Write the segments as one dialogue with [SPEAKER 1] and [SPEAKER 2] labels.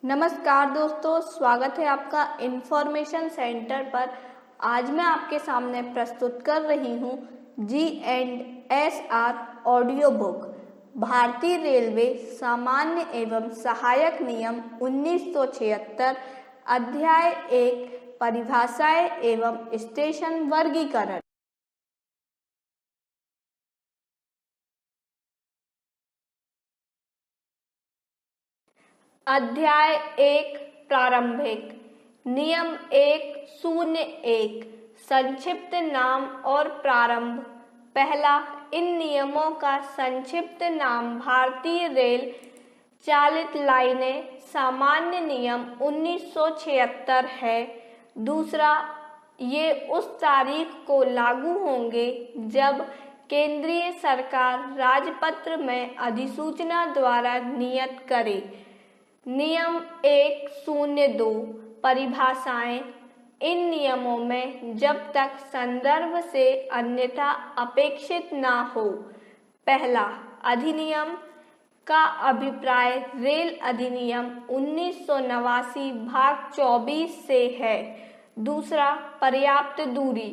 [SPEAKER 1] नमस्कार दोस्तों, स्वागत है आपका इंफॉर्मेशन सेंटर पर। आज मैं आपके सामने प्रस्तुत कर रही हूँ G&SR ऑडियो बुक, भारतीय रेलवे सामान्य एवं सहायक नियम 1976, अध्याय 1, परिभाषाएं एवं स्टेशन वर्गीकरण। अध्याय 1, प्रारंभिक नियम 101, संक्षिप्त नाम और प्रारंभ। पहला, इन नियमों का संक्षिप्त नाम भारतीय रेल चालित लाइनें सामान्य नियम 1976 है। दूसरा, ये उस तारीख को लागू होंगे जब केंद्रीय सरकार राजपत्र में अधिसूचना द्वारा नियत करे। नियम 102, परिभाषाएं। इन नियमों में जब तक संदर्भ से अन्यथा अपेक्षित न हो। पहला, अधिनियम का अभिप्राय रेल अधिनियम 1989 भाग 24 से है। दूसरा, पर्याप्त दूरी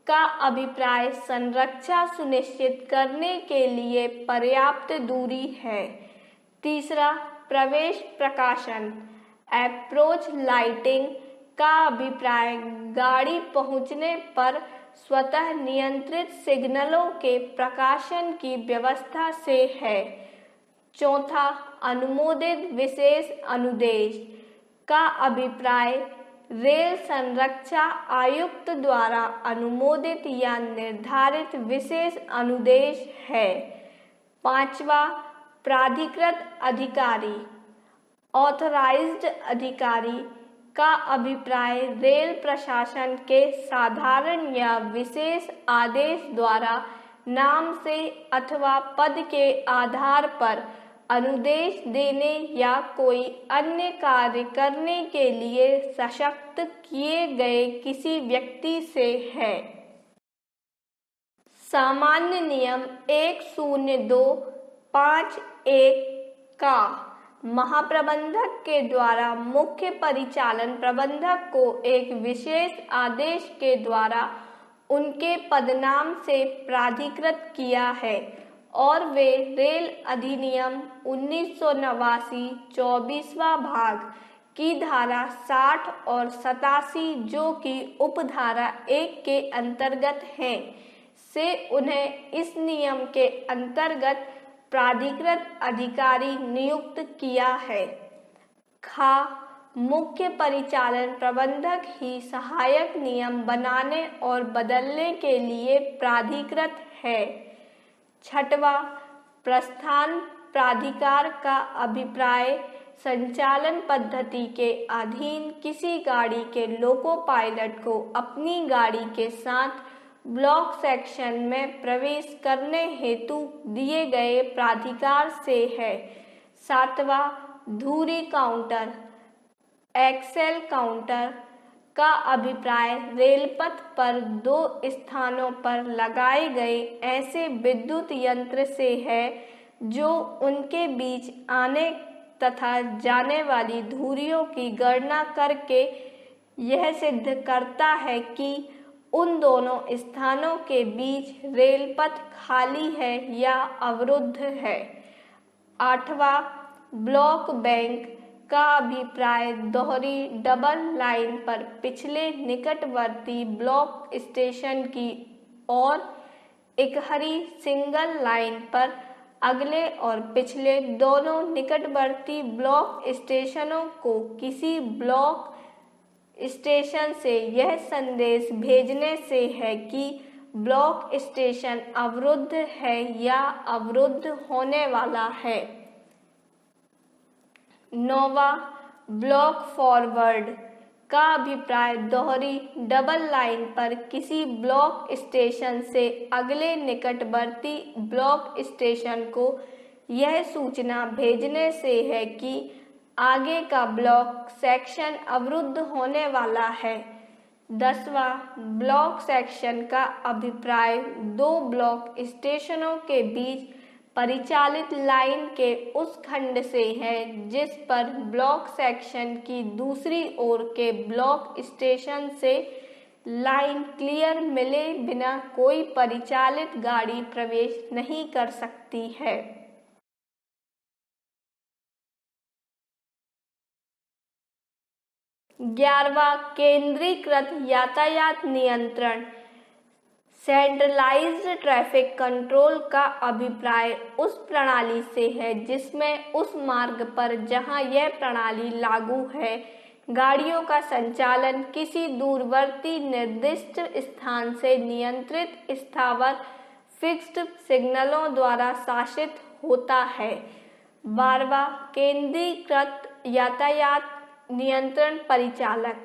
[SPEAKER 1] का अभिप्राय संरक्षा सुनिश्चित करने के लिए पर्याप्त दूरी है। तीसरा, प्रवेश प्रकाशन अप्रोच लाइटिंग का अभिप्राय गाड़ी पहुंचने पर स्वतः नियंत्रित सिग्नलों के प्रकाशन की व्यवस्था से है। चौथा, अनुमोदित विशेष अनुदेश का अभिप्राय रेल संरक्षा आयुक्त द्वारा अनुमोदित या निर्धारित विशेष अनुदेश है। पांचवा, प्राधिकृत अधिकारी ऑथराइज्ड अधिकारी का अभिप्राय रेल प्रशासन के साधारण या विशेष आदेश द्वारा नाम से अथवा पद के आधार पर अनुदेश देने या कोई अन्य कार्य करने के लिए सशक्त किए गए किसी व्यक्ति से है। सामान्य नियम 102(5)(1) का महाप्रबंधक के द्वारा मुख्य परिचालन प्रबंधक को एक विशेष आदेश के द्वारा उनके पदनाम से प्राधिकृत किया है और वे रेल अधिनियम 1989 24वां भाग की धारा 60 और 87 जो कि उपधारा 1 के अंतर्गत हैं से उन्हें इस नियम के अंतर्गत प्राधिकृत अधिकारी नियुक्त किया है। खा, मुख्य परिचालन प्रबंधक ही सहायक नियम बनाने और बदलने के लिए प्राधिकृत है। छठवा, प्रस्थान प्राधिकार का अभिप्राय संचालन पद्धति के अधीन किसी गाड़ी के लोको पायलट को अपनी गाड़ी के साथ ब्लॉक सेक्शन में प्रवेश करने हेतु दिए गए प्राधिकार से है। सातवां, धुरी काउंटर एक्सेल काउंटर का अभिप्राय रेलपथ पर 2 स्थानों पर लगाए गए ऐसे विद्युत यंत्र से है जो उनके बीच आने तथा जाने वाली धुरियों की गणना करके यह सिद्ध करता है कि उन दोनों स्थानों के बीच रेलपथ खाली है या अवरुद्ध है। आठवां, ब्लॉक बैंक का अभिप्राय दोहरी डबल लाइन पर पिछले निकटवर्ती ब्लॉक स्टेशन की और इकहरी सिंगल लाइन पर अगले और पिछले दोनों निकटवर्ती ब्लॉक स्टेशनों को किसी ब्लॉक स्टेशन से यह संदेश भेजने से है कि ब्लॉक स्टेशन अवरुद्ध है या अवरुद्ध होने वाला है। नौवां, ब्लॉक फॉरवर्ड का अभिप्राय दोहरी डबल लाइन पर किसी ब्लॉक स्टेशन से अगले निकटवर्ती ब्लॉक स्टेशन को यह सूचना भेजने से है कि आगे का ब्लॉक सेक्शन अवरुद्ध होने वाला है। 10वां, ब्लॉक सेक्शन का अभिप्राय 2 ब्लॉक स्टेशनों के बीच परिचालित लाइन के उस खंड से है जिस पर ब्लॉक सेक्शन की दूसरी ओर के ब्लॉक स्टेशन से लाइन क्लियर मिले बिना कोई परिचालित गाड़ी प्रवेश नहीं कर सकती है। 11वां केंद्रीकृत यातायात नियंत्रण सेंट्रलाइज्ड ट्रैफिक कंट्रोल का अभिप्राय उस प्रणाली से है जिसमें उस मार्ग पर जहां यह प्रणाली लागू है गाड़ियों का संचालन किसी दूरवर्ती निर्दिष्ट स्थान से नियंत्रित स्थावर फिक्स्ड सिग्नलों द्वारा शासित होता है। 12वां केंद्रीकृत यातायात नियंत्रण परिचालक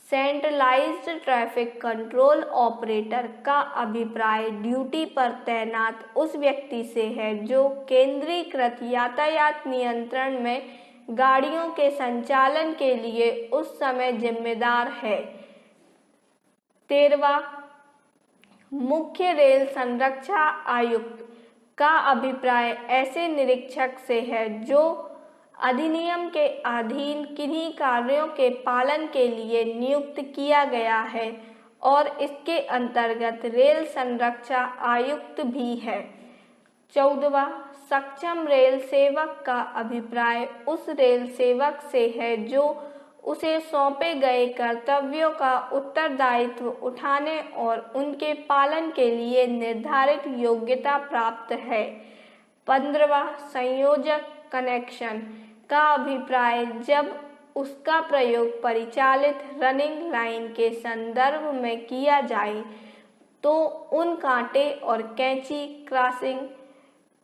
[SPEAKER 1] सेंट्रलाइज्ड ट्रैफिक कंट्रोल ऑपरेटर का अभिप्राय ड्यूटी पर तैनात उस व्यक्ति से है जो केंद्रीकृत यातायात नियंत्रण में गाड़ियों के संचालन के लिए उस समय जिम्मेदार है। 13वां मुख्य रेल संरक्षा आयुक्त का अभिप्राय ऐसे निरीक्षक से है जो अधिनियम के अधीन किन्हीं कार्यों के पालन के लिए नियुक्त किया गया है और इसके अंतर्गत रेल संरक्षा आयुक्त भी है। 14वां सक्षम रेल सेवक का अभिप्राय उस रेल सेवक से है जो उसे सौंपे गए कर्तव्यों का उत्तरदायित्व उठाने और उनके पालन के लिए निर्धारित योग्यता प्राप्त है। 15वां संयोजक कनेक्शन का अभिप्राय जब उसका प्रयोग परिचालित रनिंग लाइन के संदर्भ में किया जाए तो उन कांटे और कैंची क्रॉसिंग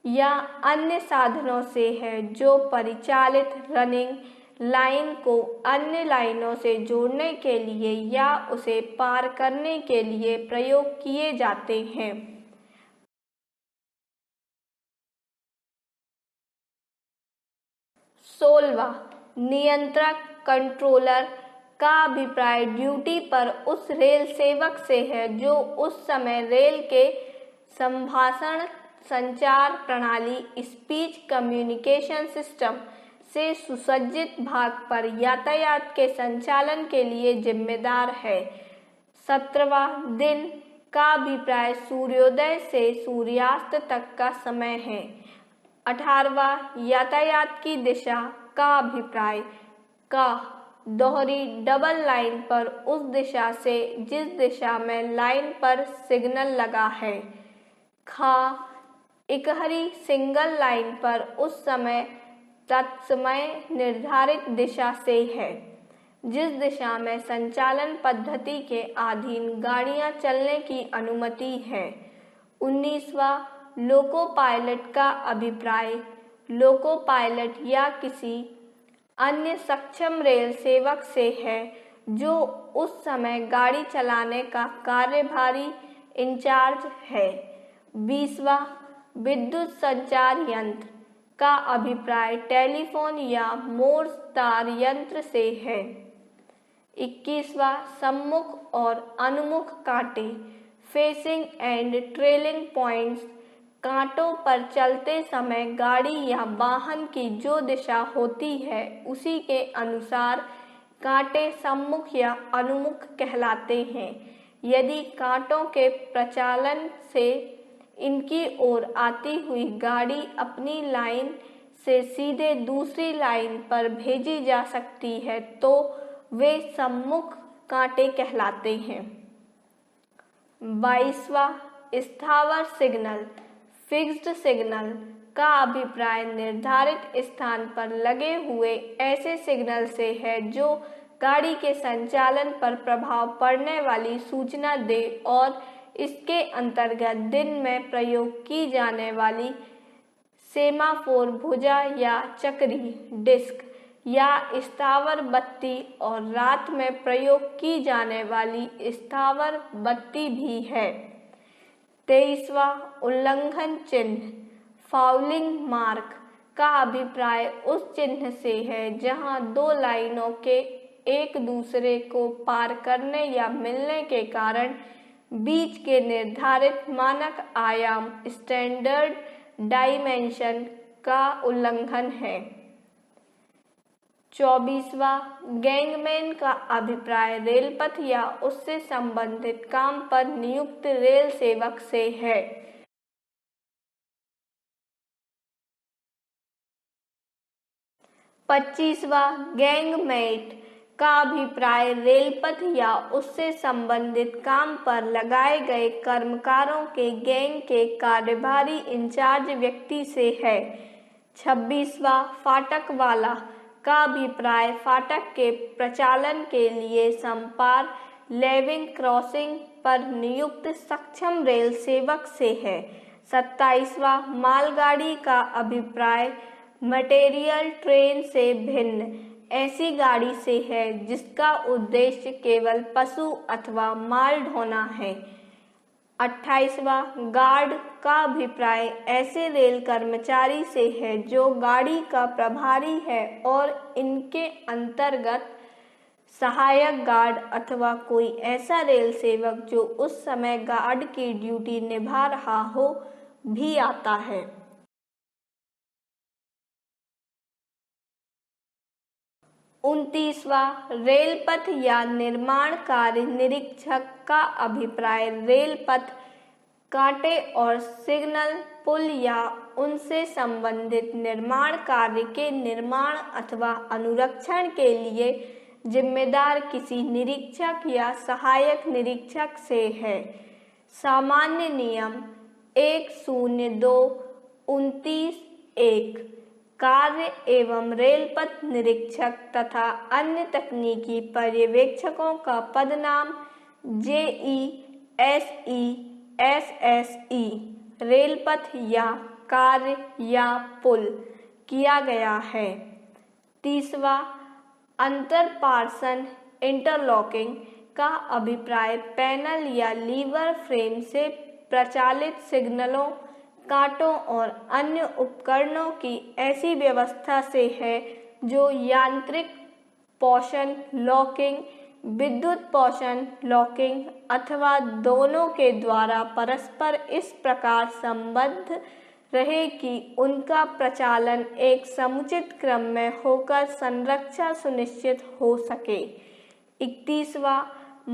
[SPEAKER 1] या अन्य साधनों से है जो परिचालित रनिंग लाइन को अन्य लाइनों से जोड़ने के लिए या उसे पार करने के लिए प्रयोग किए जाते हैं। 16वां नियंत्रक कंट्रोलर का अभिप्राय ड्यूटी पर उस रेल सेवक से है जो उस समय रेल के संभाषण संचार प्रणाली स्पीच कम्युनिकेशन सिस्टम से सुसज्जित भाग पर यातायात के संचालन के लिए जिम्मेदार है। 17वां दिन का अभिप्राय सूर्योदय से सूर्यास्त तक का समय है। 18वां यातायात की दिशा का अभिप्राय का दोहरी डबल लाइन पर उस दिशा से जिस दिशा में लाइन पर सिग्नल लगा है। खा इकहरी सिंगल लाइन पर उस समय तत्समय निर्धारित दिशा से है जिस दिशा में संचालन पद्धति के अधीन गाड़ियां चलने की अनुमति है। 19वां लोको पायलट का अभिप्राय लोको पायलट या किसी अन्य सक्षम रेल सेवक से है जो उस समय गाड़ी चलाने का कार्यभारी इंचार्ज है। 20वां विद्युत संचार यंत्र का अभिप्राय टेलीफोन या मोर्स तार यंत्र से है। 21वां सम्मुख और अनुमुख कांटे फेसिंग एंड ट्रेलिंग पॉइंट्स कांटों पर चलते समय गाड़ी या वाहन की जो दिशा होती है उसी के अनुसार कांटे सम्मुख या अनुमुख कहलाते हैं। यदि कांटों के प्रचालन से इनकी ओर आती हुई गाड़ी अपनी लाइन से सीधे दूसरी लाइन पर भेजी जा सकती है तो वे सम्मुख कांटे कहलाते हैं। 22वां स्थावर सिग्नल फिक्स्ड सिग्नल का अभिप्राय निर्धारित स्थान पर लगे हुए ऐसे सिग्नल से है जो गाड़ी के संचालन पर प्रभाव पड़ने वाली सूचना दे और इसके अंतर्गत दिन में प्रयोग की जाने वाली सेमाफोर भुजा या चक्री डिस्क या स्थावर बत्ती और रात में प्रयोग की जाने वाली स्थावर बत्ती भी है। 23वां उल्लंघन चिन्ह फाउलिंग मार्क का अभिप्राय उस चिन्ह से है जहां दो लाइनों के एक दूसरे को पार करने या मिलने के कारण बीच के निर्धारित मानक आयाम स्टैंडर्ड डायमेंशन का उल्लंघन है। 24वां, गैंगमैन का अभिप्राय रेलपथ या उससे संबंधित काम पर नियुक्त रेल सेवक से है। 25वां, गैंगमेट का अभिप्राय रेलपथ या उससे संबंधित काम पर लगाए गए कर्मकारों के गैंग के कार्यभारी इंचार्ज व्यक्ति से है। 26वां, फाटक वाला का अभिप्राय फाटक के प्रचालन के लिए संपार लेवलिंग क्रॉसिंग पर नियुक्त सक्षम रेल सेवक से है। 27वां, मालगाड़ी का अभिप्राय मटेरियल ट्रेन से भिन्न ऐसी गाड़ी से है जिसका उद्देश्य केवल पशु अथवा माल ढोना है। 28वां, गार्ड का अभिप्राय ऐसे रेल कर्मचारी से है जो गाड़ी का प्रभारी है और इनके अंतर्गत सहायक गार्ड अथवा कोई ऐसा रेल सेवक जो उस समय गार्ड की ड्यूटी निभा रहा हो भी आता है। 29वां, रेलपथ या निर्माण कार्य निरीक्षक का अभिप्राय रेलपथ कांटे और सिग्नल पुल या उनसे संबंधित निर्माण कार्य के निर्माण अथवा अनुरक्षण के लिए जिम्मेदार किसी निरीक्षक या सहायक निरीक्षक से है। सामान्य नियम 102-29(1) कार्य एवं रेलपथ निरीक्षक तथा अन्य तकनीकी पर्यवेक्षकों का पदनाम JE, SE, SSE रेलपथ या कार्य या पुल किया गया है। 30वां, अंतर पार्सन इंटरलॉकिंग का अभिप्राय पैनल या लीवर फ्रेम से प्रचालित सिग्नलों, कांटों और अन्य उपकरणों की ऐसी व्यवस्था से है जो यांत्रिक पोषण लॉकिंग, विद्युत पोषण लॉकिंग अथवा दोनों के द्वारा परस्पर इस प्रकार संबद्ध रहे कि उनका प्रचालन एक समुचित क्रम में होकर संरक्षा सुनिश्चित हो सके। 31वां,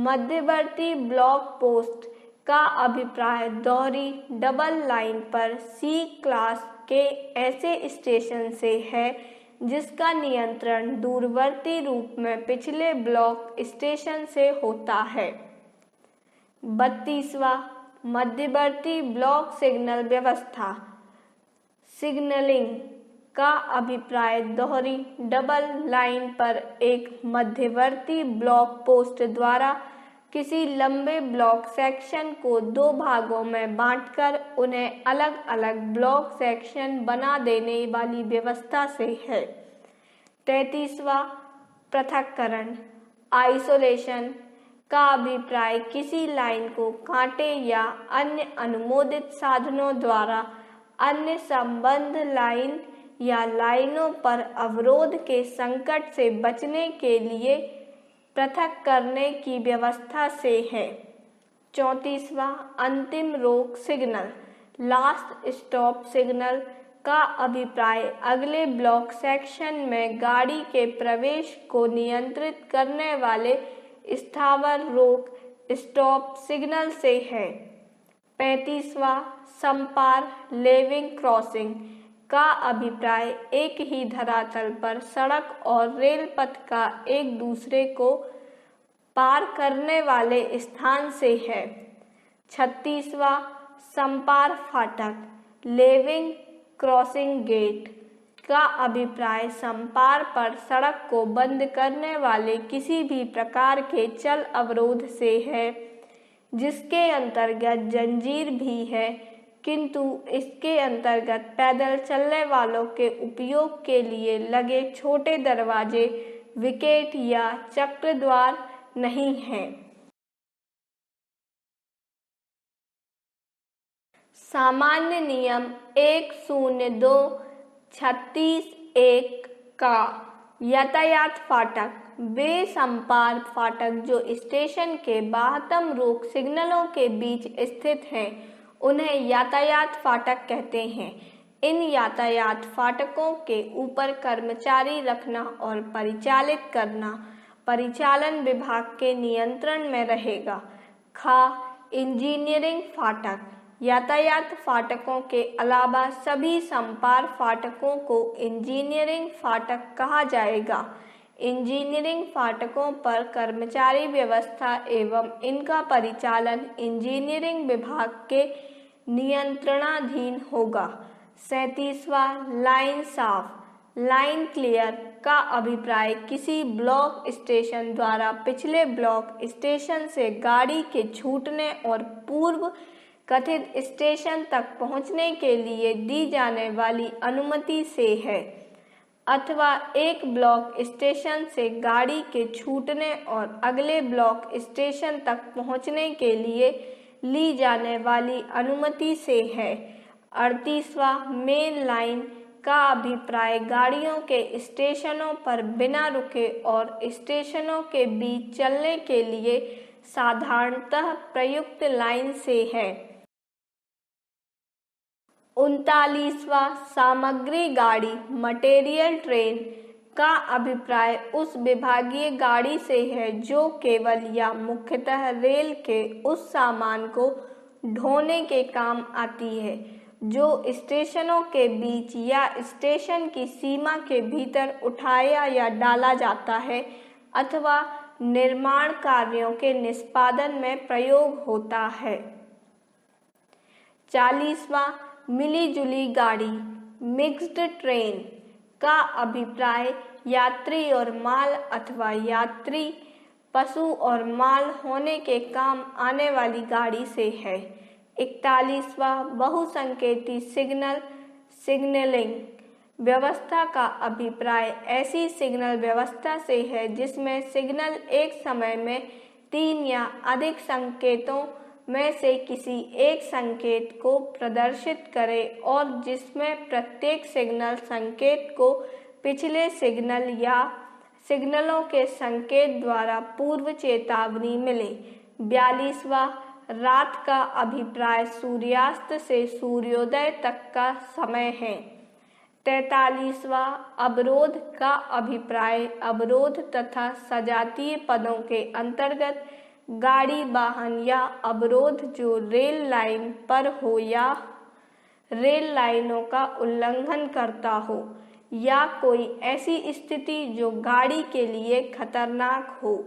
[SPEAKER 1] मध्यवर्ती ब्लॉक पोस्ट का अभिप्राय दोहरी डबल लाइन पर C क्लास के ऐसे स्टेशन से है जिसका नियंत्रण दूरवर्ती रूप में पिछले ब्लॉक स्टेशन से होता है। 32वां, मध्यवर्ती ब्लॉक सिग्नल व्यवस्था सिग्नलिंग का अभिप्राय दोहरी डबल लाइन पर एक मध्यवर्ती ब्लॉक पोस्ट द्वारा किसी लंबे ब्लॉक सेक्शन को दो भागों में बांटकर उन्हें अलग अलग ब्लॉक सेक्शन बना देने वाली व्यवस्था से है। 33वां, पृथक्करण आइसोलेशन का अभिप्राय किसी लाइन को कांटे या अन्य अनुमोदित साधनों द्वारा अन्य संबद्ध लाइन या लाइनों पर अवरोध के संकट से बचने के लिए पृथक करने की व्यवस्था से है। 34वां, अंतिम रोक सिग्नल लास्ट स्टॉप सिग्नल का अभिप्राय अगले ब्लॉक सेक्शन में गाड़ी के प्रवेश को नियंत्रित करने वाले स्थावर रोक स्टॉप सिग्नल से है। 35वां, संपार लेवलिंग क्रॉसिंग का अभिप्राय एक ही धरातल पर सड़क और रेल पथ का एक दूसरे को पार करने वाले स्थान से है। 36वां, संपार फाटक लेवलिंग क्रॉसिंग गेट का अभिप्राय संपार पर सड़क को बंद करने वाले किसी भी प्रकार के चल अवरोध से है जिसके अंतर्गत जंजीर भी है किंतु इसके अंतर्गत पैदल चलने वालों के उपयोग के लिए लगे छोटे दरवाजे, विकेट या चक्र द्वार नहीं हैं। सामान्य नियम 102-36(1) का यातायात फाटक वे संपार फाटक जो स्टेशन के बाह्यतम रोक सिग्नलों के बीच स्थित हैं उन्हें यातायात फाटक कहते हैं। इन यातायात फाटकों के ऊपर कर्मचारी रखना और परिचालित करना परिचालन विभाग के नियंत्रण में रहेगा। ख, इंजीनियरिंग फाटक। यातायात फाटकों के अलावा सभी संपार फाटकों को इंजीनियरिंग फाटक कहा जाएगा। इंजीनियरिंग फाटकों पर कर्मचारी व्यवस्था एवं इनका परिचालन इंजीनियरिंग विभाग के नियंत्रणाधीन होगा। 37वां, लाइन साफ, लाइन क्लियर का अभिप्राय किसी ब्लॉक स्टेशन द्वारा पिछले ब्लॉक स्टेशन से गाड़ी के छूटने और पूर्व कथित स्टेशन तक पहुंचने के लिए दी जाने वाली अनुमति से है, अथवा एक ब्लॉक स्टेशन से गाड़ी के छूटने और अगले ब्लॉक स्टेशन तक पहुंचने के लिए ली जाने वाली अनुमति से है। 38वां, मेन लाइन का अभिप्राय गाड़ियों के स्टेशनों पर बिना रुके और स्टेशनों के बीच चलने के लिए साधारणतः प्रयुक्त लाइन से है। 39वां, सामग्री गाड़ी, मटेरियल ट्रेन का अभिप्राय उस विभागीय गाड़ी से है जो केवल या मुख्यतः रेल के उस सामान को ढोने के काम आती है जो स्टेशनों के बीच या स्टेशन की सीमा के भीतर उठाया या डाला जाता है अथवा निर्माण कार्यों के निष्पादन में प्रयोग होता है। 40वां, मिली-जुली गाड़ी, मिक्स्ड ट्रेन का अभिप्राय यात्री और माल अथवा यात्री, पशु और माल होने के काम आने वाली गाड़ी से है। 41वां, बहुसंकेती सिग्नल, सिग्नलिंग व्यवस्था का अभिप्राय ऐसी सिग्नल व्यवस्था से है जिसमें सिग्नल एक समय में 3 या अधिक संकेतों में से किसी एक संकेत को प्रदर्शित करे और जिसमें प्रत्येक सिग्नल संकेत को पिछले सिग्नल या सिग्नलों के संकेत द्वारा पूर्व चेतावनी मिले। 42वां, रात का अभिप्राय सूर्यास्त से सूर्योदय तक का समय है। 43वां, अवरोध का अभिप्राय अवरोध तथा सजातीय पदों के अंतर्गत गाड़ी, वाहन या अवरोध जो रेल लाइन पर हो या रेल लाइनों का उल्लंघन करता हो या कोई ऐसी स्थिति जो गाड़ी के लिए खतरनाक हो।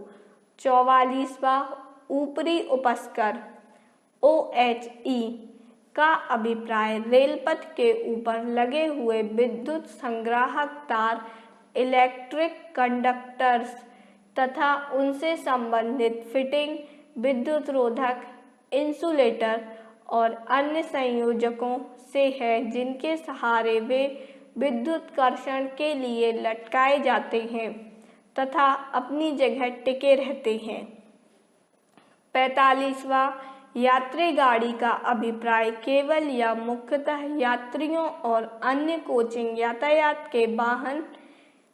[SPEAKER 1] 44वां, ऊपरी उपस्कर, OHE का अभिप्राय रेलपथ के ऊपर लगे हुए विद्युत संग्राहक तार, इलेक्ट्रिक कंडक्टर्स तथा उनसे संबंधित फिटिंग, विद्युत रोधक, इंसुलेटर और अन्य संयोजकों से है जिनके सहारे वे विद्युत कर्षण के लिए लटकाए जाते हैं तथा अपनी जगह टिके रहते हैं। 45वां, यात्री गाड़ी का अभिप्राय केवल या मुख्यतः यात्रियों और अन्य कोचिंग यातायात के वाहन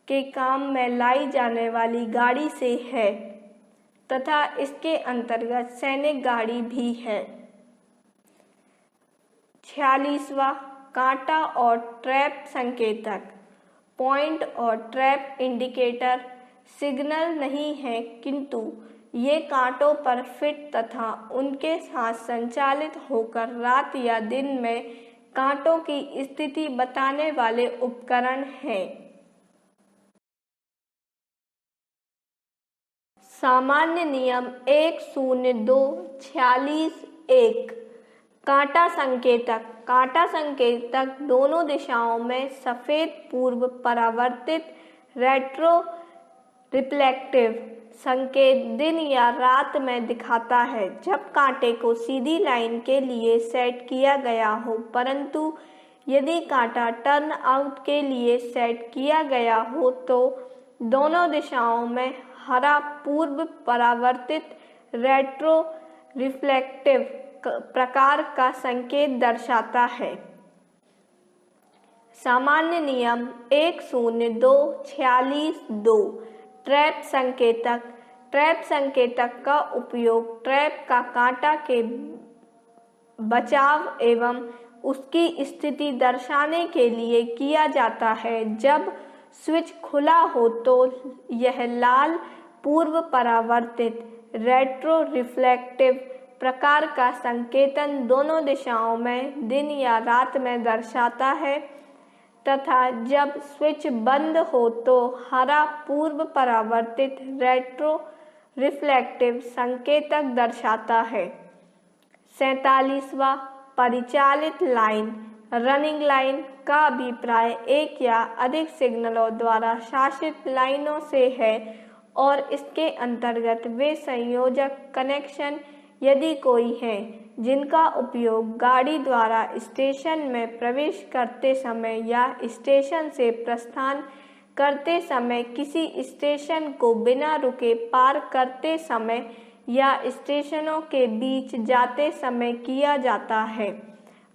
[SPEAKER 1] के काम में लाई जाने वाली गाड़ी से है तथा इसके अंतर्गत सैनिक गाड़ी भी है। 46वां, कांटा और ट्रैप संकेतक, पॉइंट और ट्रैप इंडिकेटर सिग्नल नहीं है किंतु ये कांटों पर फिट तथा उनके साथ संचालित होकर रात या दिन में कांटों की स्थिति बताने वाले उपकरण हैं। सामान्य नियम 102-46-1 कांटा संकेतक। कांटा संकेतक दोनों दिशाओं में सफेद पूर्व परावर्तित रेट्रो रिफ्लेक्टिव संकेत दिन या रात में दिखाता है जब कांटे को सीधी लाइन के लिए सेट किया गया हो, परंतु यदि कांटा टर्न आउट के लिए सेट किया गया हो तो दोनों दिशाओं में हरा पूर्व परावर्तित रेट्रो रिफ्लेक्टिव प्रकार का संकेत दर्शाता है। सामान्य नियम 102-46-2 ट्रैप संकेतक। ट्रैप संकेतक का उपयोग ट्रैप का कांटा के बचाव एवं उसकी स्थिति दर्शाने के लिए किया जाता है। जब स्विच खुला हो तो यह लाल पूर्व परावर्तित रेट्रो रिफ्लेक्टिव प्रकार का संकेतन दोनों दिशाओं में दिन या रात में दर्शाता है तथा जब स्विच बंद हो तो हरा पूर्व परावर्तित रेट्रो रिफ्लेक्टिव संकेतक दर्शाता है। 47वां परिचालित लाइन रनिंग लाइन का अभिप्राय एक या अधिक सिग्नलों द्वारा शासित लाइनों से है और इसके अंतर्गत वे संयोजक कनेक्शन यदि कोई है जिनका उपयोग गाड़ी द्वारा स्टेशन में प्रवेश करते समय या स्टेशन से प्रस्थान करते समय, किसी स्टेशन को बिना रुके पार करते समय या स्टेशनों के बीच जाते समय किया जाता है।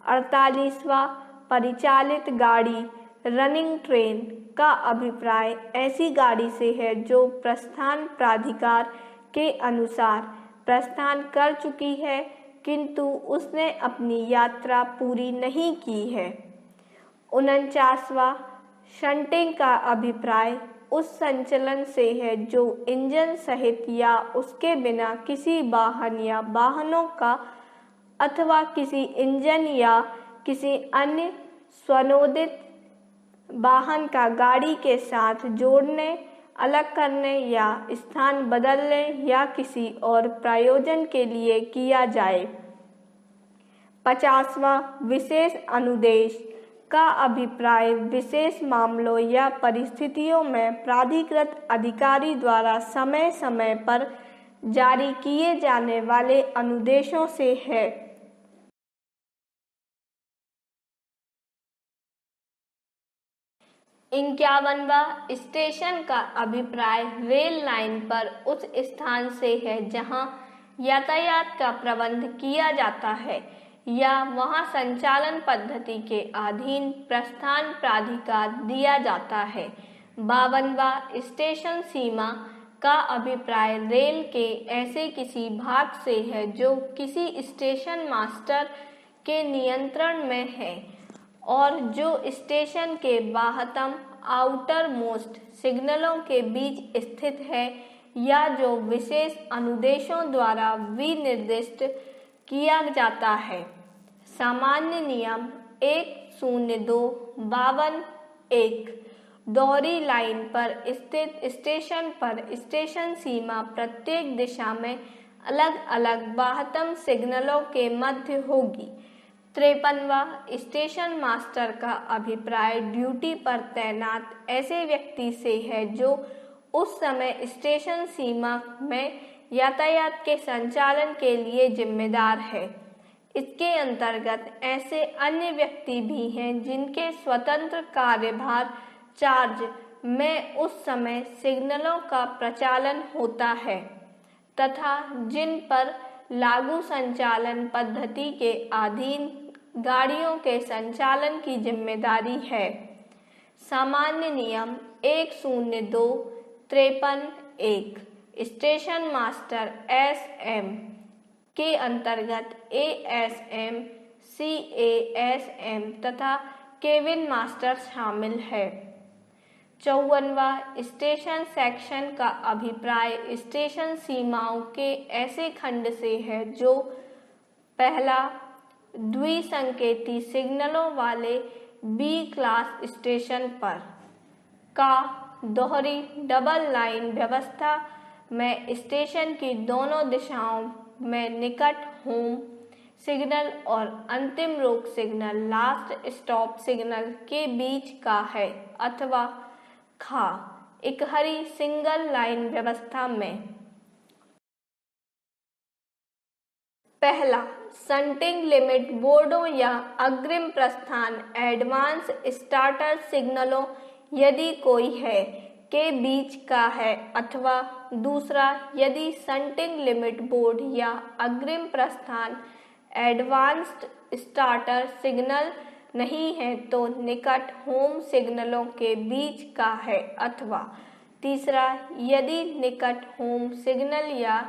[SPEAKER 1] 48वां परिचालित गाड़ी रनिंग ट्रेन का अभिप्राय ऐसी गाड़ी से है जो प्रस्थान प्राधिकार के अनुसार प्रस्थान कर चुकी है किंतु उसने अपनी यात्रा पूरी नहीं की है। 49वां शंटिंग का अभिप्राय उस संचलन से है जो इंजन सहित या उसके बिना किसी वाहन या वाहनों का अथवा किसी इंजन या किसी अन्य स्वनोदित वाहन का गाड़ी के साथ जोड़ने, अलग करने या स्थान बदलने या किसी और प्रयोजन के लिए किया जाए। 50वां विशेष अनुदेश का अभिप्राय विशेष मामलों या परिस्थितियों में प्राधिकृत अधिकारी द्वारा समय समय पर जारी किए जाने वाले अनुदेशों से है। 51वां स्टेशन का अभिप्राय रेल लाइन पर उस स्थान से है जहां यातायात का प्रबंध किया जाता है या वहां संचालन पद्धति के अधीन प्रस्थान प्राधिकार दिया जाता है। 52वां स्टेशन सीमा का अभिप्राय रेल के ऐसे किसी भाग से है जो किसी स्टेशन मास्टर के नियंत्रण में है और जो स्टेशन के बाह्यतम आउटर मोस्ट सिग्नलों के बीच स्थित है या जो विशेष अनुदेशों द्वारा विनिर्दिष्ट किया जाता है। सामान्य नियम 102-52-1 दोहरी लाइन पर स्थित स्टेशन पर स्टेशन सीमा प्रत्येक दिशा में अलग अलग बाह्यतम सिग्नलों के मध्य होगी। 53वां स्टेशन मास्टर का अभिप्राय ड्यूटी पर तैनात ऐसे व्यक्ति से है जो उस समय स्टेशन सीमा में यातायात के संचालन के लिए जिम्मेदार है। इसके अंतर्गत ऐसे अन्य व्यक्ति भी हैं जिनके स्वतंत्र कार्यभार चार्ज में उस समय सिग्नलों का प्रचालन होता है तथा जिन पर लागू संचालन पद्धति के अधीन गाड़ियों के संचालन की जिम्मेदारी है। सामान्य नियम 102-53-1 स्टेशन मास्टर एसएम के अंतर्गत एएसएम, सीएएसएम तथा केबिन मास्टर शामिल है। 54वां स्टेशन सेक्शन का अभिप्राय स्टेशन सीमाओं के ऐसे खंड से है जो पहला द्विसंकेती सिग्नलों वाले बी क्लास स्टेशन पर का दोहरी डबल लाइन व्यवस्था में स्टेशन की दोनों दिशाओं में निकट होम सिग्नल और अंतिम रोक सिग्नल लास्ट स्टॉप सिग्नल के बीच का है अथवा खा इकहरी सिंगल लाइन व्यवस्था में। पहला शंटिंग लिमिट बोर्डों या अग्रिम प्रस्थान एडवांस स्टार्टर सिग्नलों यदि कोई है के बीच का है अथवा दूसरा यदि शंटिंग लिमिट बोर्ड या अग्रिम प्रस्थान एडवांस्ड स्टार्टर सिग्नल नहीं है तो निकट होम सिग्नलों के बीच का है अथवा तीसरा यदि निकट होम सिग्नल या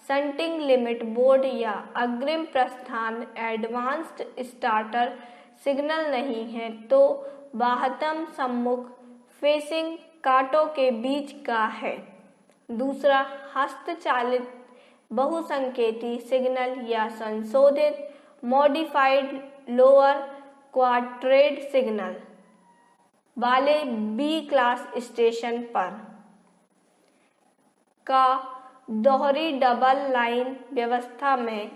[SPEAKER 1] शंटिंग लिमिट बोर्ड या अग्रिम प्रस्थान एडवांस्ड स्टार्टर सिग्नल नहीं है तो बाह्यतम सम्मुख फेसिंग कांटों के बीच का है। दूसरा, हस्तचालित बहुसंकेती सिग्नल या संशोधित मॉडिफाइड लोअर क्वाड्रेंट सिग्नल वाले बी क्लास स्टेशन पर का दोहरी डबल लाइन व्यवस्था में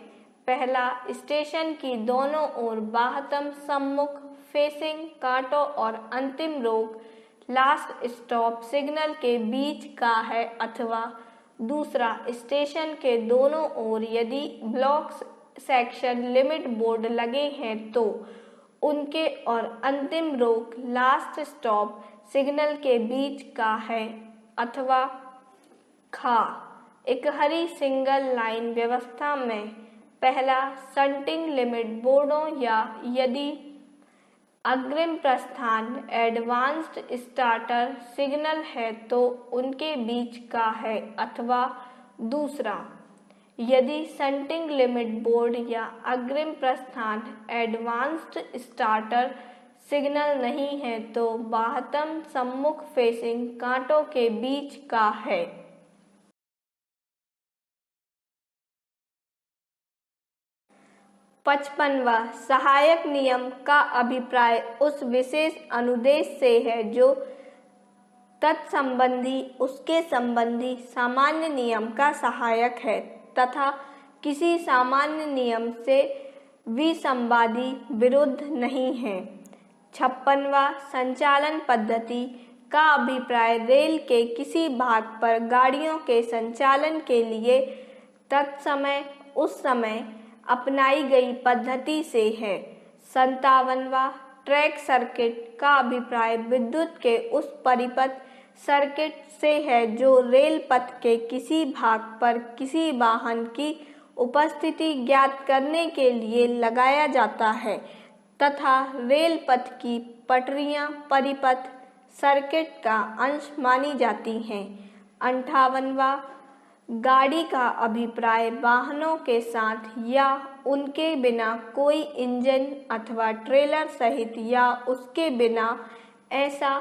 [SPEAKER 1] पहला स्टेशन की दोनों ओर बाह्यतम सम्मुख फेसिंग कांटों और अंतिम रोक लास्ट स्टॉप सिग्नल के बीच का है, अथवा दूसरा, स्टेशन के दोनों ओर यदि ब्लॉक सेक्शन लिमिट बोर्ड लगे हैं तो उनके और अंतिम रोक लास्ट स्टॉप सिग्नल के बीच का है, अथवा खा इकहरी सिंगल लाइन व्यवस्था में पहला शंटिंग लिमिट बोर्डों या यदि अग्रिम प्रस्थान एडवांस्ड स्टार्टर सिग्नल है तो उनके बीच का है, अथवा दूसरा, यदि शंटिंग लिमिट बोर्ड या अग्रिम प्रस्थान एडवांस्ड स्टार्टर सिग्नल नहीं है तो बाह्यतम सम्मुख फेसिंग कांटों के बीच का है। 55वां सहायक नियम का अभिप्राय उस विशेष अनुदेश से है जो तत्संबंधी उसके संबंधी सामान्य नियम का सहायक है तथा किसी सामान्य नियम से विसंवादी विरुद्ध नहीं है। 56वां संचालन पद्धति का अभिप्राय रेल के किसी भाग पर गाड़ियों के संचालन के लिए तत्समय उस समय अपनाई गई पद्धति से है। 57वां ट्रैक सर्किट का अभिप्राय विद्युत के उस परिपथ सर्किट से है जो रेल पथ के किसी भाग पर किसी वाहन की उपस्थिति ज्ञात करने के लिए लगाया जाता है तथा रेल पथ की पटरियां परिपथ सर्किट का अंश मानी जाती हैं। 58वां गाड़ी का अभिप्राय वाहनों के साथ या उनके बिना कोई इंजन अथवा ट्रेलर सहित या उसके बिना ऐसा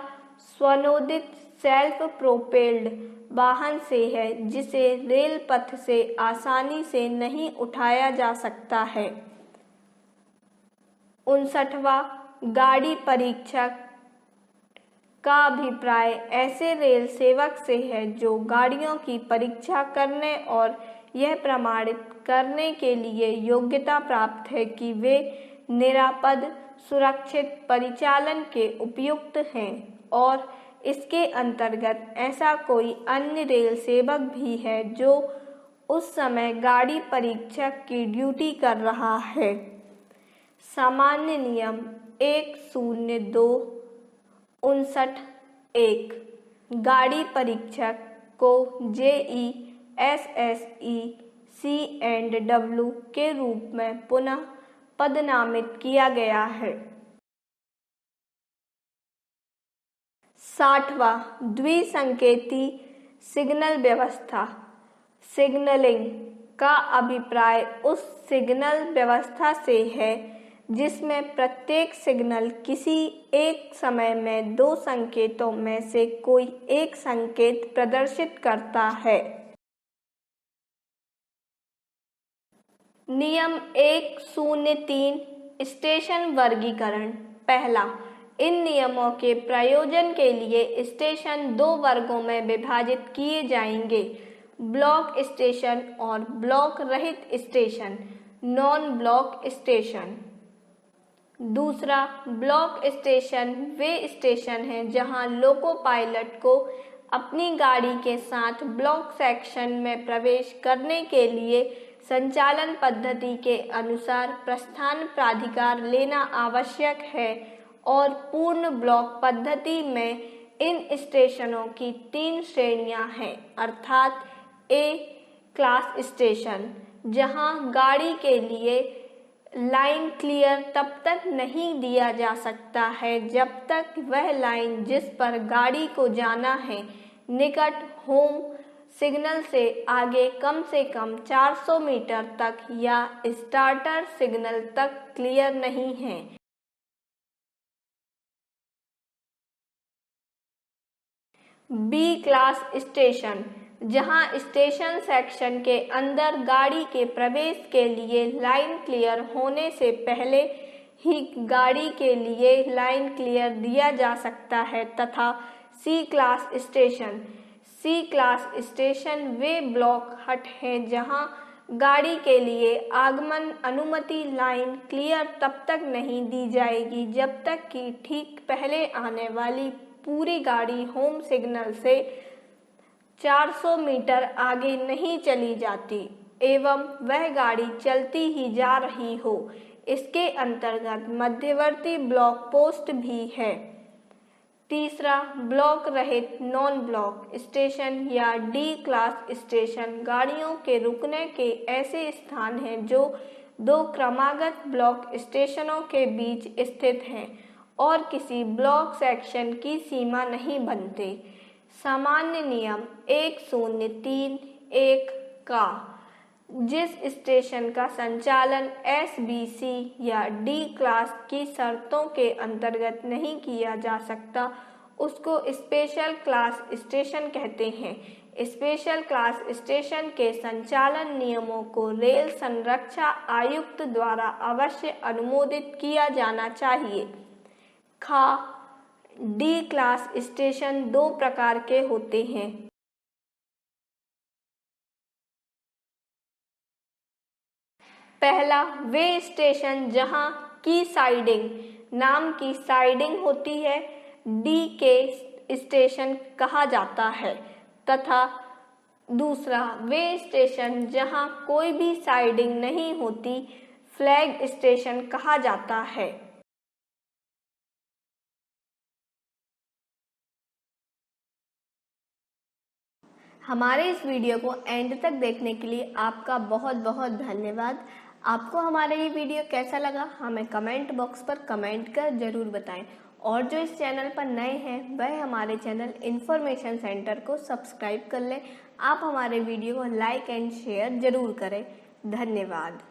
[SPEAKER 1] स्वनोदित सेल्फ प्रोपेल्ड वाहन से है जिसे रेल पथ से आसानी से नहीं उठाया जा सकता है। 59वां गाड़ी परीक्षक का अभिप्राय ऐसे रेल सेवक से है जो गाड़ियों की परीक्षा करने और यह प्रमाणित करने के लिए योग्यता प्राप्त है कि वे निरापद सुरक्षित परिचालन के उपयुक्त हैं और इसके अंतर्गत ऐसा कोई अन्य रेल सेवक भी है जो उस समय गाड़ी परीक्षक की ड्यूटी कर रहा है। सामान्य नियम 102-59-1 गाड़ी परीक्षक को JE SSE C&W के रूप में पुनः पदनामित किया गया है। 60वां द्विसंकेती सिग्नल व्यवस्था सिग्नलिंग का अभिप्राय उस सिग्नल व्यवस्था से है जिसमें प्रत्येक सिग्नल किसी एक समय में दो संकेतों में से कोई एक संकेत प्रदर्शित करता है। नियम 103 स्टेशन वर्गीकरण। पहला, इन नियमों के प्रयोजन के लिए स्टेशन दो वर्गों में विभाजित किए जाएंगे, ब्लॉक स्टेशन और ब्लॉक रहित स्टेशन, नॉन ब्लॉक स्टेशन। दूसरा, ब्लॉक स्टेशन वे स्टेशन हैं जहां लोको पायलट को अपनी गाड़ी के साथ ब्लॉक सेक्शन में प्रवेश करने के लिए संचालन पद्धति के अनुसार प्रस्थान प्राधिकार लेना आवश्यक है और पूर्ण ब्लॉक पद्धति में इन स्टेशनों की 3 श्रेणियां हैं, अर्थात ए क्लास स्टेशन जहां गाड़ी के लिए लाइन क्लियर तब तक नहीं दिया जा सकता है जब तक वह लाइन जिस पर गाड़ी को जाना है निकट होम सिग्नल से आगे कम से कम 400 मीटर तक या स्टार्टर सिग्नल तक क्लियर नहीं है। बी क्लास स्टेशन, जहां स्टेशन सेक्शन के अंदर गाड़ी के प्रवेश के लिए लाइन क्लियर होने से पहले ही गाड़ी के लिए लाइन क्लियर दिया जा सकता है। तथा सी क्लास स्टेशन, सी क्लास स्टेशन वे ब्लॉक हट हैं जहां गाड़ी के लिए आगमन अनुमति लाइन क्लियर तब तक नहीं दी जाएगी जब तक कि ठीक पहले आने वाली पूरी गाड़ी होम सिग्नल से 400 मीटर आगे नहीं चली जाती एवं वह गाड़ी चलती ही जा रही हो। इसके अंतर्गत मध्यवर्ती ब्लॉक पोस्ट भी है। तीसरा, ब्लॉक रहित नॉन ब्लॉक स्टेशन या डी क्लास स्टेशन गाड़ियों के रुकने के ऐसे स्थान हैं जो दो क्रमागत ब्लॉक स्टेशनों के बीच स्थित हैं और किसी ब्लॉक सेक्शन की सीमा नहीं बनते। सामान्य नियम 1031 का जिस स्टेशन का संचालन SBC या D क्लास की शर्तों के अंतर्गत नहीं किया जा सकता उसको स्पेशल क्लास स्टेशन कहते हैं। स्पेशल क्लास स्टेशन के संचालन नियमों को रेल संरक्षा आयुक्त द्वारा अवश्य अनुमोदित किया जाना चाहिए। खा, D क्लास स्टेशन दो प्रकार के होते हैं। पहला, वे स्टेशन जहां की साइडिंग नाम की साइडिंग होती है डी के स्टेशन कहा जाता है। तथा दूसरा, वे स्टेशन जहां कोई भी साइडिंग नहीं होती फ्लैग स्टेशन कहा जाता है। हमारे इस वीडियो को एंड तक देखने के लिए आपका बहुत बहुत धन्यवाद। आपको हमारा ये वीडियो कैसा लगा हमें कमेंट बॉक्स पर कमेंट कर जरूर बताएं और जो इस चैनल पर नए हैं वह हमारे चैनल इन्फॉर्मेशन सेंटर को सब्सक्राइब कर लें। आप हमारे वीडियो को लाइक एंड शेयर जरूर करें। धन्यवाद।